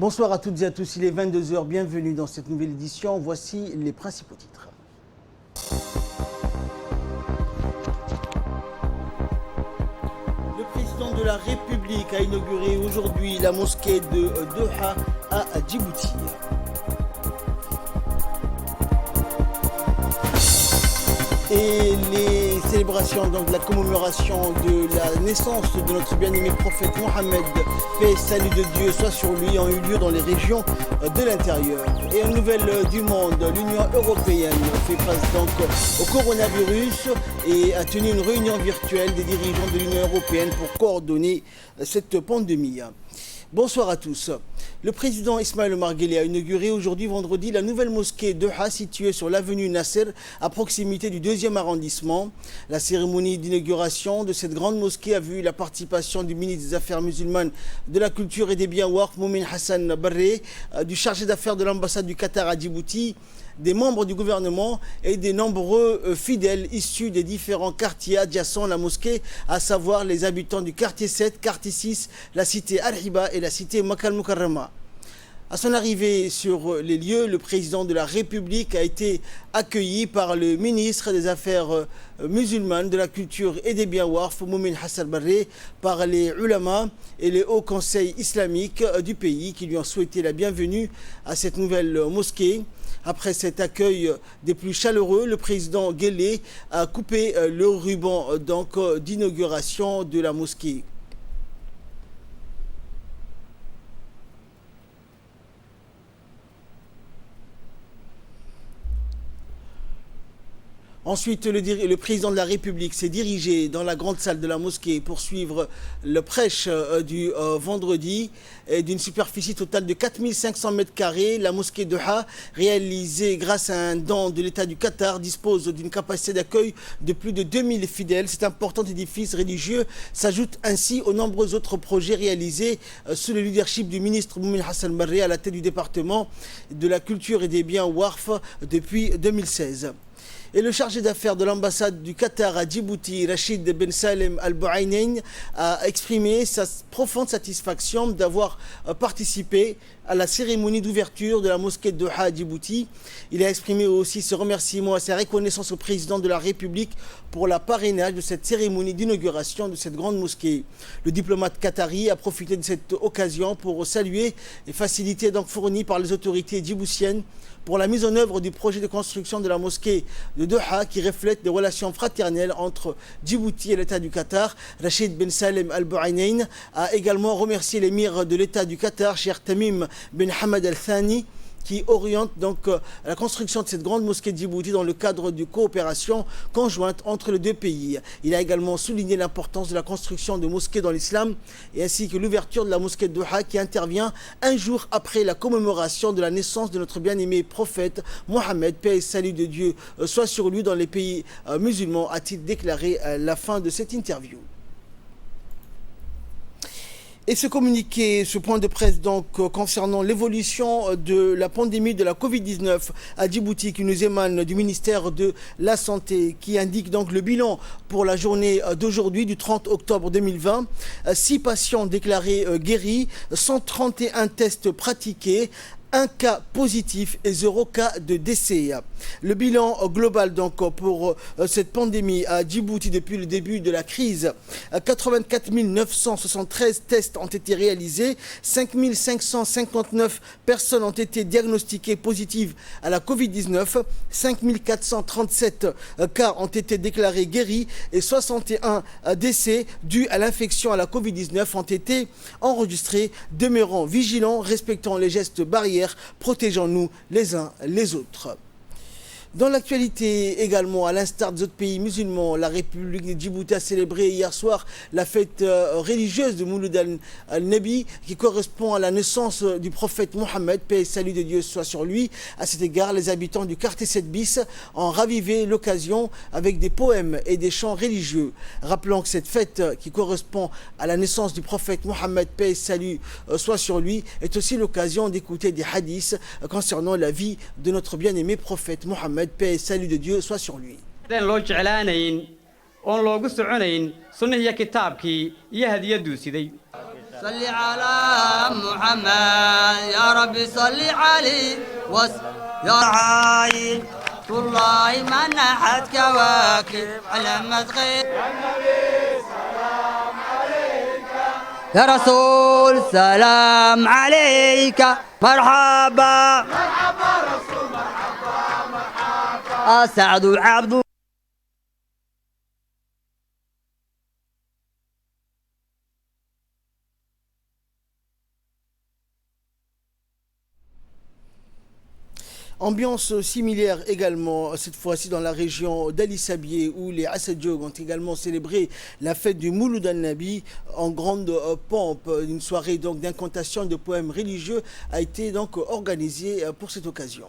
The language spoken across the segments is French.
Bonsoir à toutes et à tous, il est 22 h, bienvenue dans cette nouvelle édition. Voici les principaux titres. Le président de la République a inauguré aujourd'hui la mosquée de Doha à Djibouti. Et les célébrations de la commémoration de la naissance de notre bien-aimé prophète Mohammed, paix et salut de Dieu soit sur lui, ont eu lieu dans les régions de l'intérieur. Et en nouvelle du monde, l'Union européenne fait face donc au coronavirus et a tenu une réunion virtuelle des dirigeants de l'Union européenne pour coordonner cette pandémie. Bonsoir à tous. Le président Ismaël Omar Guelleh a inauguré aujourd'hui vendredi la nouvelle mosquée de Doha située sur l'avenue Nasser à proximité du 2e arrondissement. La cérémonie d'inauguration de cette grande mosquée a vu la participation du ministre des Affaires musulmanes, de la Culture et des Biens Waqf, Moumin Hassan Barré, du chargé d'affaires de l'ambassade du Qatar à Djibouti, des membres du gouvernement et des nombreux fidèles issus des différents quartiers adjacents à la mosquée, à savoir les habitants du quartier 7, quartier 6, la cité Al-Hiba et la cité Makka al-Mukarrama. À son arrivée sur les lieux, le président de la République a été accueilli par le ministre des Affaires musulmanes, de la Culture et des Biens Waqf, Moumin Hassan Barré, par les ulama et les hauts conseils islamiques du pays qui lui ont souhaité la bienvenue à cette nouvelle mosquée. Après cet accueil des plus chaleureux, le président Guelleh a coupé le ruban d'inauguration de la mosquée. Ensuite, le président de la République s'est dirigé dans la grande salle de la mosquée pour suivre le prêche du vendredi d'une superficie totale de 4500 m². La mosquée de Doha, réalisée grâce à un don de l'État du Qatar, dispose d'une capacité d'accueil de plus de 2000 fidèles. Cet important édifice religieux s'ajoute ainsi aux nombreux autres projets réalisés sous le leadership du ministre Moumin Hassan Barré à la tête du département de la Culture et des Biens Waqf depuis 2016. Et le chargé d'affaires de l'ambassade du Qatar à Djibouti, Rachid Ben Salem Al-Bouaïnein, a exprimé sa profonde satisfaction d'avoir participé à la cérémonie d'ouverture de la mosquée de Doha à Djibouti. Il a exprimé aussi ses remerciements et sa reconnaissance au président de la République pour la parrainage de cette cérémonie d'inauguration de cette grande mosquée. Le diplomate qatari a profité de cette occasion pour saluer les facilités fournies par les autorités djiboutiennes pour la mise en œuvre du projet de construction de la mosquée de Doha qui reflète les relations fraternelles entre Djibouti et l'État du Qatar. Rachid Ben Salem Al-Bouaïnein a également remercié l'émir de l'État du Qatar, Cheikh Tamim Ben Hamad Al-Thani, qui oriente la construction de cette grande mosquée de Djibouti dans le cadre de coopération conjointe entre les deux pays. Il a également souligné l'importance de la construction de mosquées dans l'islam et ainsi que l'ouverture de la mosquée de Doha qui intervient un jour après la commémoration de la naissance de notre bien-aimé prophète Mohammed, paix et salut de Dieu soit sur lui dans les pays musulmans, a-t-il déclaré à la fin de cette interview. Et ce communiqué, ce point de presse concernant l'évolution de la pandémie de la Covid-19 à Djibouti qui nous émane du ministère de la Santé, qui indique donc le bilan pour la journée d'aujourd'hui du 30 octobre 2020. 6 patients déclarés guéris, 131 tests pratiqués, 1 cas positif et 0 cas de décès. Le bilan global pour cette pandémie à Djibouti depuis le début de la crise, 84 973 tests ont été réalisés, 5 559 personnes ont été diagnostiquées positives à la Covid-19, 5 437 cas ont été déclarés guéris et 61 décès dus à l'infection à la Covid-19 ont été enregistrés. Demeurons vigilants, respectant les gestes barrières, protégeons-nous les uns les autres. Dans l'actualité également, à l'instar des autres pays musulmans, la République de Djibouti a célébré hier soir la fête religieuse de Mouloud al-Nabi qui correspond à la naissance du prophète Mohammed, paix et salut de Dieu soit sur lui. À cet égard, les habitants du quartier 7 bis ont ravivé l'occasion avec des poèmes et des chants religieux. Rappelons que cette fête qui correspond à la naissance du prophète Mohammed, paix et salut soit sur lui, est aussi l'occasion d'écouter des hadiths concernant la vie de notre bien-aimé prophète Mohammed, paix et salut de Dieu soit sur lui. صل على محمد يا ربي صل عليه يا عايل والله ما نحت كواكب على مدغير يا رسول سلام عليك مرحبا مرحبا رسول مرحبا مرحبا أسعد عبد. Ambiance similaire également, cette fois-ci dans la région d'Ali Sabié, où les Assadjog ont également célébré la fête du Mouloud al-Nabi en grande pompe. Une soirée donc d'incantation de poèmes religieux a été donc organisée pour cette occasion.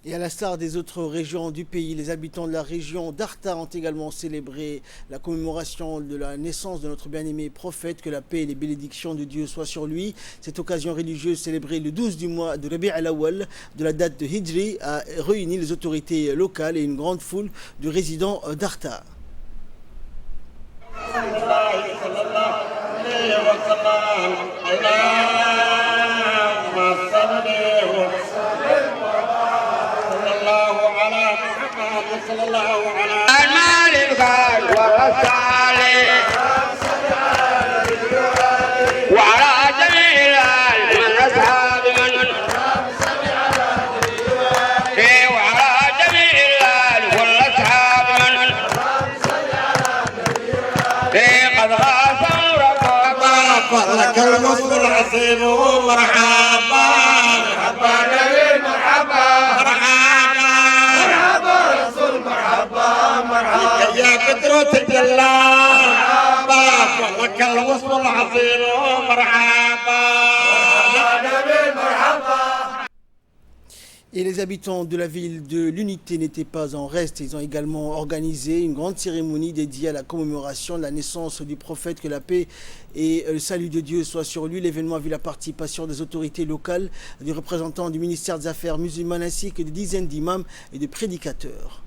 Et à l'instar des autres régions du pays, les habitants de la région d'Arta ont également célébré la commémoration de la naissance de notre bien-aimé prophète, que la paix et les bénédictions de Dieu soient sur lui. Cette occasion religieuse célébrée le 12 du mois de Rabi' al-Awwal de la date de Hijri a réuni les autorités locales et une grande foule de résidents d'Arta. المال والصالح وعلى جميع من أصحاب من وعلى جميع والأصحاب من قد غاصوا ربما لك المصر العظيم مرحبا مرحبا نبي مرحبا مرحبا مرحبا رسول مرحبا مرحبا يا بدر تجلى مرحبا لك الوصف العظيم مرحبا نبي مرحبا. Et les habitants de la ville de l'Unité n'étaient pas en reste. Ils ont également organisé une grande cérémonie dédiée à la commémoration de la naissance du prophète, que la paix et le salut de Dieu soient sur lui. L'événement a vu la participation des autorités locales, des représentants du ministère des Affaires musulmanes ainsi que des dizaines d'imams et de prédicateurs.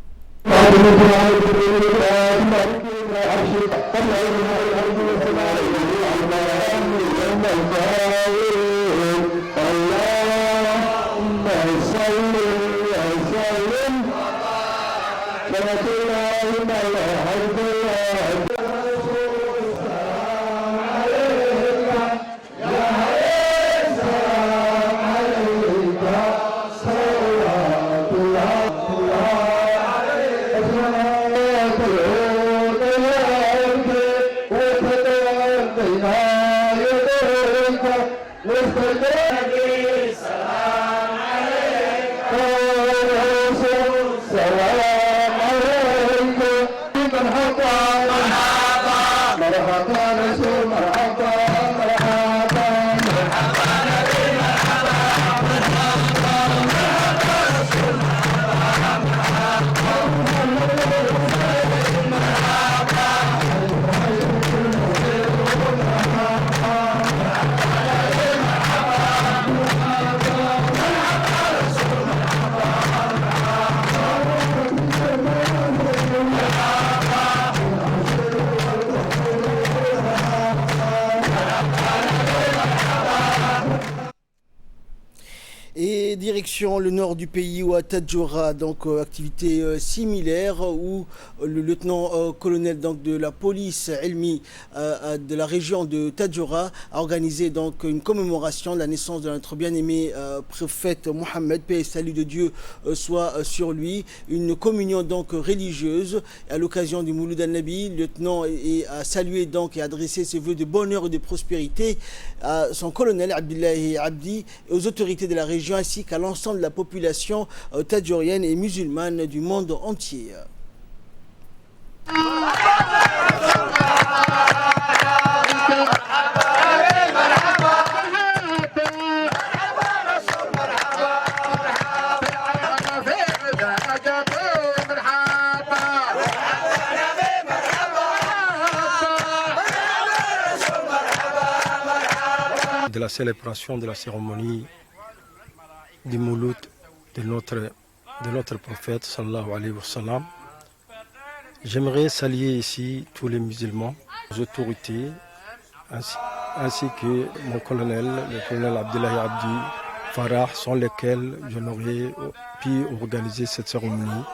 Et direction le nord du pays ou à Tadjoura, donc activité similaire où le lieutenant-colonel donc de la police Elmi de la région de Tadjoura a organisé donc une commémoration de la naissance de notre bien-aimé prophète Mohammed, paix et salut de Dieu soit sur lui, une communion donc religieuse à l'occasion du Mouloud al-Nabi. Le lieutenant a salué donc et adressé ses vœux de bonheur et de prospérité à son colonel Abdullahi Abdi et aux autorités de la région ainsi qu'à l'ensemble de la population tadjourienne et musulmane du monde entier. De la célébration de la cérémonie du Mouloud de notre prophète sallallahu alayhi wa sallam. J'aimerais saluer ici tous les musulmans, les autorités, ainsi que mon colonel, le colonel Abdullahi Abdi Farah, sans lesquels je n'aurais pu organiser cette cérémonie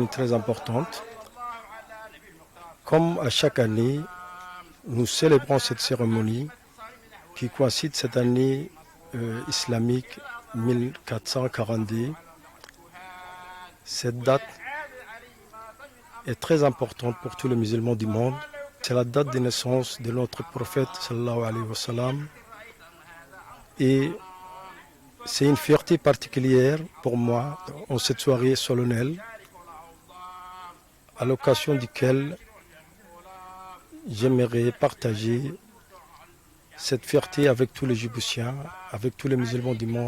très importante. Comme à chaque année, nous célébrons cette cérémonie qui coïncide cette année islamique 1442. Cette date est très importante pour tous les musulmans du monde. C'est la date de naissance de notre prophète sallallahu alayhi wa sallam. Et c'est une fierté particulière pour moi en cette soirée solennelle, à l'occasion duquel j'aimerais partager cette fierté avec tous les Djiboutiens, avec tous les musulmans du monde.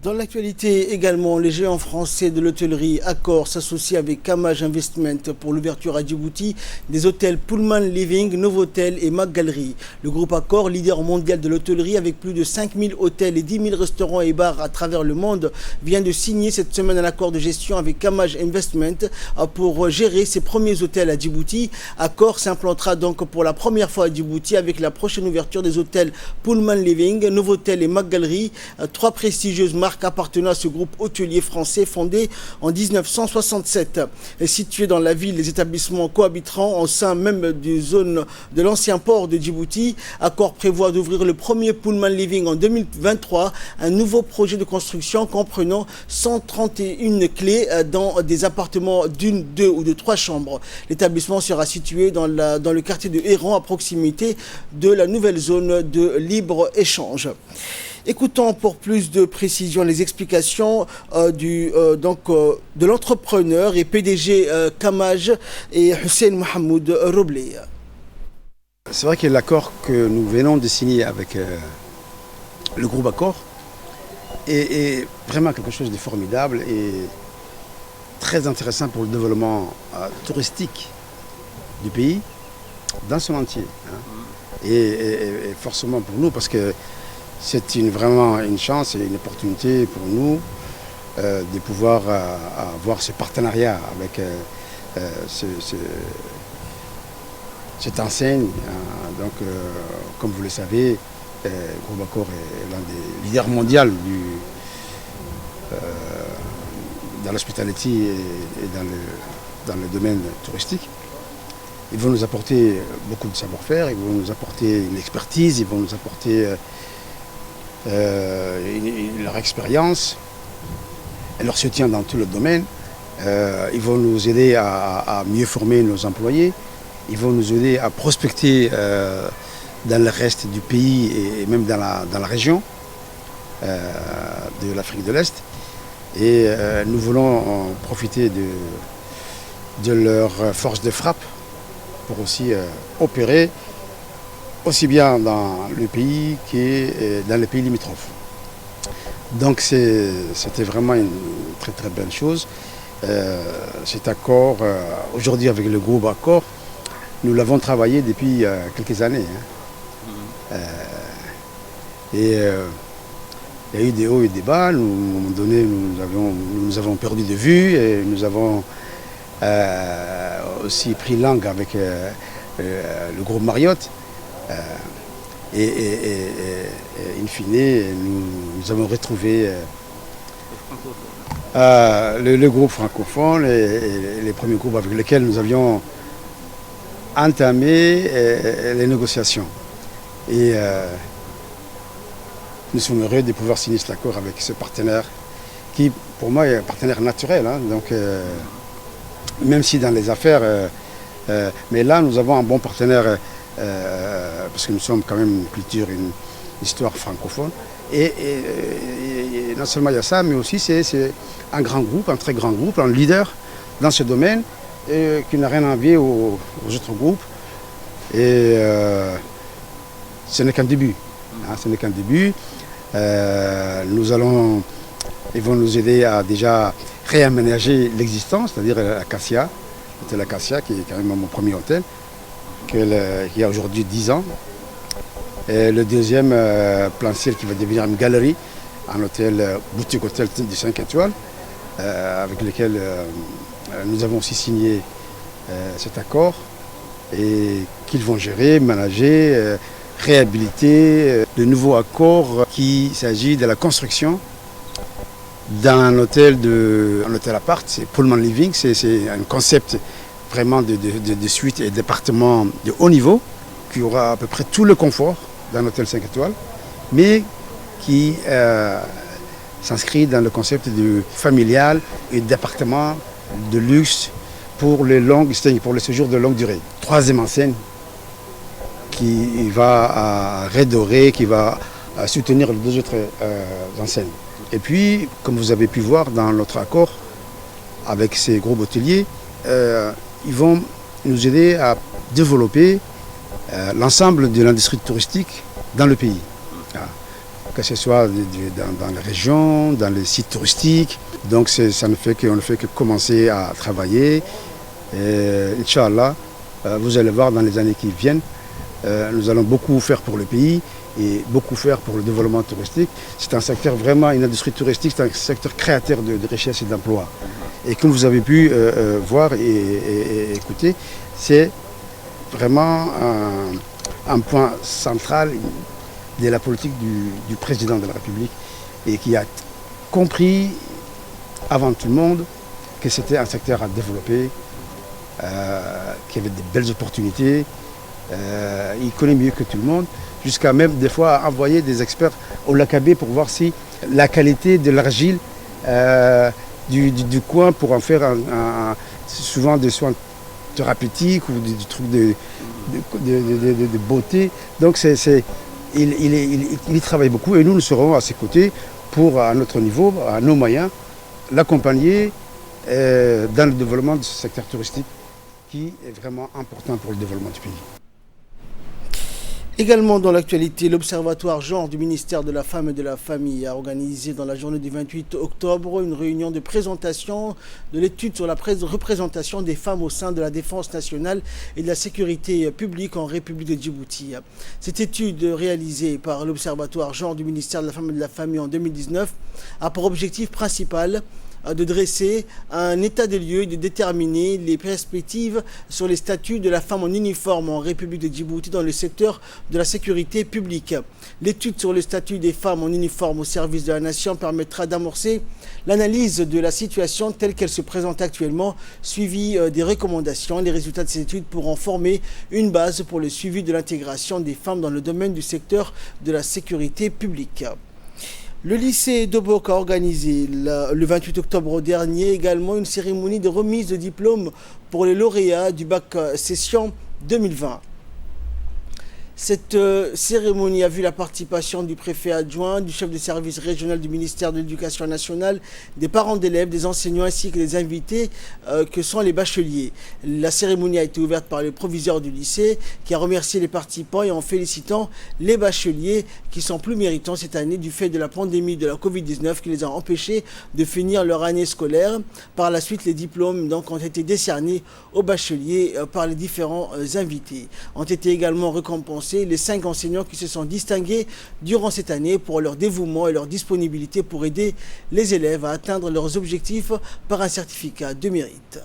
Dans l'actualité également, les géants français de l'hôtellerie Accor s'associent avec Kamaj Investment pour l'ouverture à Djibouti des hôtels Pullman Living, Novotel et Mac Gallery. Le groupe Accor, leader mondial de l'hôtellerie avec plus de 5000 hôtels et 10 000 restaurants et bars à travers le monde, vient de signer cette semaine un accord de gestion avec Kamaj Investment pour gérer ses premiers hôtels à Djibouti. Accor s'implantera donc pour la première fois à Djibouti avec la prochaine ouverture des hôtels Pullman Living, Novotel et Mac Gallery, trois prestigieuses marques appartenant à ce groupe hôtelier français fondé en 1967. Situé dans la ville, les établissements cohabiteront au sein même des zones de l'ancien port de Djibouti. Accor prévoit d'ouvrir le premier Pullman Living en 2023, un nouveau projet de construction comprenant 131 clés dans des appartements d'une, deux ou de trois chambres. L'établissement sera situé dans le quartier de Héran, à proximité de la nouvelle zone de libre-échange. Écoutons pour plus de précision les explications de l'entrepreneur et PDG Kamaj et Hussein Mohamed Roblé. C'est vrai que l'accord que nous venons de signer avec le groupe Accor est vraiment quelque chose de formidable et très intéressant pour le développement touristique du pays dans son entier. Et forcément pour nous, parce que c'est vraiment une chance et une opportunité pour nous de pouvoir avoir ce partenariat avec cette enseigne. Donc, comme vous le savez, Groupe Accor est l'un des leaders mondiaux dans l'hospitality et dans le domaine touristique. Ils vont nous apporter beaucoup de savoir-faire, ils vont nous apporter une expertise, ils vont nous apporter leur expérience et leur soutien dans tout le domaine. Ils vont nous aider à mieux former nos employés. Ils vont nous aider à prospecter dans le reste du pays et même dans la région de l'Afrique de l'Est. Et nous voulons profiter de leur force de frappe pour aussi opérer aussi bien dans le pays que dans les pays limitrophes. Donc c'était vraiment une très très belle chose. Cet accord, aujourd'hui avec le groupe Accor, nous l'avons travaillé depuis quelques années. Et il y a eu des hauts et des bas. Nous, à un moment donné, nous avons perdu de vue et nous avons aussi pris langue avec le groupe Marriott. in fine, nous avons retrouvé le groupe francophone et les premiers groupes avec lesquels nous avions entamé les négociations. Et nous sommes heureux de pouvoir signer cet accord avec ce partenaire qui, pour moi, est un partenaire naturel. Hein. Donc, même si dans les affaires, mais là, nous avons un bon partenaire parce que nous sommes quand même une culture, une histoire francophone. Et non seulement il y a ça, mais aussi c'est un grand groupe, un très grand groupe, un leader dans ce domaine qui n'a rien à envier aux autres groupes. Et ce n'est qu'un début. Hein, ce n'est qu'un début. Ils vont nous aider à déjà réaménager l'existence, c'est-à-dire l'Acacia, l'hôtel Acacia, qui est quand même mon premier hôtel, qui a aujourd'hui 10 ans. Et le deuxième plan ciel qui va devenir une galerie, un hôtel, boutique hôtel de 5 étoiles, avec lequel nous avons aussi signé cet accord et qu'ils vont gérer, manager, réhabiliter. Le nouveau accord qui s'agit de la construction d'un hôtel appart, c'est Pullman Living, c'est un concept vraiment de suite et d'appartement de haut niveau qui aura à peu près tout le confort d'un hôtel 5 étoiles, mais qui s'inscrit dans le concept de familial et d'appartement de luxe pour les séjours de longue durée. Troisième enseigne qui va redorer, qui va soutenir les deux autres enseignes. Et puis, comme vous avez pu voir dans notre accord avec ces groupes hôteliers, ils vont nous aider à développer l'ensemble de l'industrie touristique dans le pays. Que ce soit dans les régions, dans les sites touristiques. Donc ça ne fait que commencer à travailler. Inch'Allah, vous allez voir dans les années qui viennent, nous allons beaucoup faire pour le pays et beaucoup faire pour le développement touristique. C'est un secteur vraiment, une industrie touristique, c'est un secteur créateur de richesses et d'emplois. Et comme vous avez pu voir et écouter, c'est vraiment un point central de la politique du président de la République et qui a compris avant tout le monde que c'était un secteur à développer, qu'il y avait de belles opportunités. Il connaît mieux que tout le monde, jusqu'à même des fois envoyer des experts au Lakabé pour voir si la qualité de l'argile du coin pour en faire souvent des soins thérapeutiques ou des trucs de beauté. Donc il travaille beaucoup et nous serons à ses côtés pour, à notre niveau, à nos moyens, l'accompagner dans le développement de ce secteur touristique qui est vraiment important pour le développement du pays. Également dans l'actualité, l'Observatoire genre du ministère de la Femme et de la Famille a organisé dans la journée du 28 octobre une réunion de présentation de l'étude sur la représentation des femmes au sein de la défense nationale et de la sécurité publique en République de Djibouti. Cette étude réalisée par l'Observatoire genre du ministère de la Femme et de la Famille en 2019 a pour objectif principal de dresser un état des lieux et de déterminer les perspectives sur les statuts de la femme en uniforme en République de Djibouti dans le secteur de la sécurité publique. L'étude sur le statut des femmes en uniforme au service de la nation permettra d'amorcer l'analyse de la situation telle qu'elle se présente actuellement, suivi des recommandations. Les résultats de cette étude pourront former une base pour le suivi de l'intégration des femmes dans le domaine du secteur de la sécurité publique. Le lycée d'Obok a organisé le 28 octobre dernier également une cérémonie de remise de diplôme pour les lauréats du bac session 2020. Cette cérémonie a vu la participation du préfet adjoint, du chef de service régional du ministère de l'Éducation nationale, des parents d'élèves, des enseignants ainsi que des invités que sont les bacheliers. La cérémonie a été ouverte par le proviseur du lycée qui a remercié les participants et en félicitant les bacheliers qui sont plus méritants cette année du fait de la pandémie de la Covid-19 qui les a empêchés de finir leur année scolaire. Par la suite, les diplômes donc, ont été décernés aux bacheliers par les différents invités. Ont été également récompensés les 5 enseignants qui se sont distingués durant cette année pour leur dévouement et leur disponibilité pour aider les élèves à atteindre leurs objectifs par un certificat de mérite.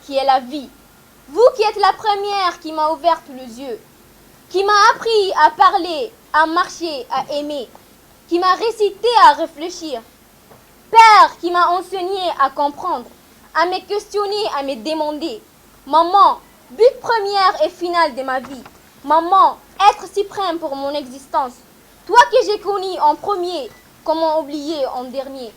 qui est la vie. Vous qui êtes la première qui m'a ouvert les yeux, qui m'a appris à parler, à marcher, à aimer, qui m'a récité à réfléchir. Père qui m'a enseigné à comprendre, à me questionner, à me demander. Maman, but premier et final de ma vie. Maman, être suprême pour mon existence. Toi que j'ai connu en premier, comment oublier en dernier.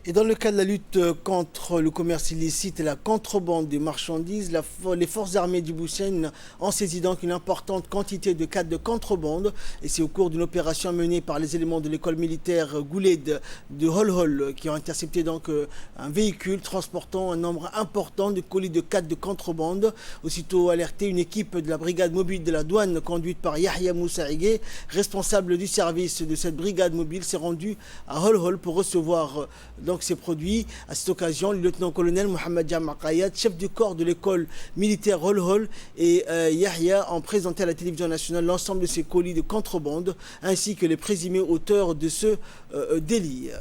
Et dans le cadre de la lutte contre le commerce illicite et la contrebande des marchandises, les forces armées du Djiboutien ont saisi donc une importante quantité de cas de contrebande. Et c'est au cours d'une opération menée par les éléments de l'école militaire Gouled de Holhol qui ont intercepté donc un véhicule transportant un nombre important de colis de cas de contrebande. Aussitôt alerté, une équipe de la brigade mobile de la douane conduite par Yahya Moussaïgué, responsable du service de cette brigade mobile, s'est rendue à Holhol pour recevoir donc ces produits. À cette occasion, le lieutenant-colonel Mohamed Jama Kayad, chef du corps de l'école militaire Holhol, et Yahya ont présenté à la télévision nationale l'ensemble de ces colis de contrebande ainsi que les présumés auteurs de ce délit.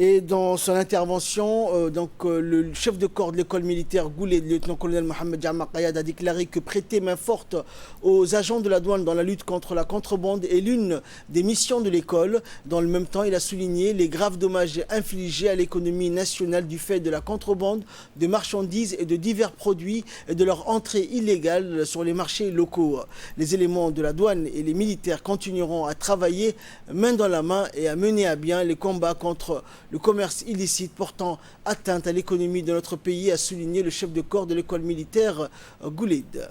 Et dans son intervention, le chef de corps de l'école militaire Gouled, le lieutenant-colonel Mohamed Jama Kayad, a déclaré que prêter main forte aux agents de la douane dans la lutte contre la contrebande est l'une des missions de l'école. Dans le même temps, il a souligné les graves dommages infligés à l'économie nationale du fait de la contrebande de marchandises et de divers produits et de leur entrée illégale sur les marchés locaux. Les éléments de la douane et les militaires continueront à travailler main dans la main et à mener à bien les combats contre le commerce illicite portant atteinte à l'économie de notre pays, a souligné le chef de corps de l'école militaire Gouled.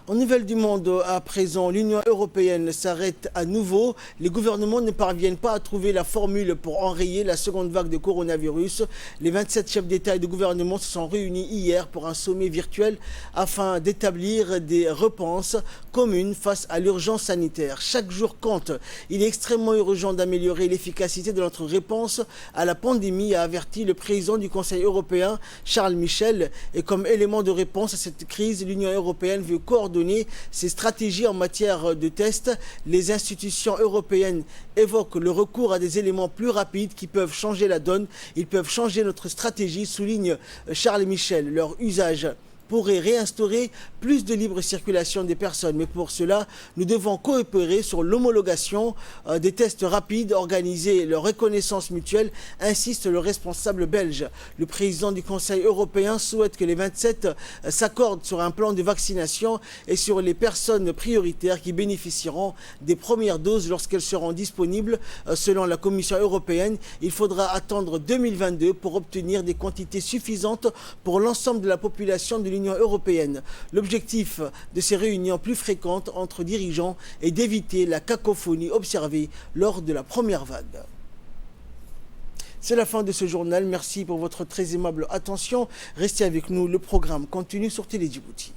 En nouvelle du monde, à présent, l'Union européenne s'arrête à nouveau. Les gouvernements ne parviennent pas à trouver la formule pour enrayer la seconde vague de coronavirus. Les 27 chefs d'État et de gouvernement se sont réunis hier pour un sommet virtuel afin d'établir des réponses communes face à l'urgence sanitaire. Chaque jour compte. Il est extrêmement urgent d'améliorer l'efficacité de notre réponse à la pandémie, a averti le président du Conseil européen, Charles Michel. Et comme élément de réponse à cette crise, l'Union européenne veut coordonner ses stratégies en matière de tests. Les institutions européennes évoquent le recours à des éléments plus rapides qui peuvent changer la donne. Ils peuvent changer notre stratégie, souligne Charles Michel. Leur usage pourrait réinstaurer plus de libre circulation des personnes. Mais pour cela, nous devons coopérer sur l'homologation des tests rapides, organiser leur reconnaissance mutuelle, insiste le responsable belge. Le président du Conseil européen souhaite que les 27 s'accordent sur un plan de vaccination et sur les personnes prioritaires qui bénéficieront des premières doses lorsqu'elles seront disponibles. Selon la Commission européenne, il faudra attendre 2022 pour obtenir des quantités suffisantes pour l'ensemble de la population de l'Union européenne. L'objectif de ces réunions plus fréquentes entre dirigeants est d'éviter la cacophonie observée lors de la première vague. C'est la fin de ce journal. Merci pour votre très aimable attention. Restez avec nous. Le programme continue sur Télé Djibouti.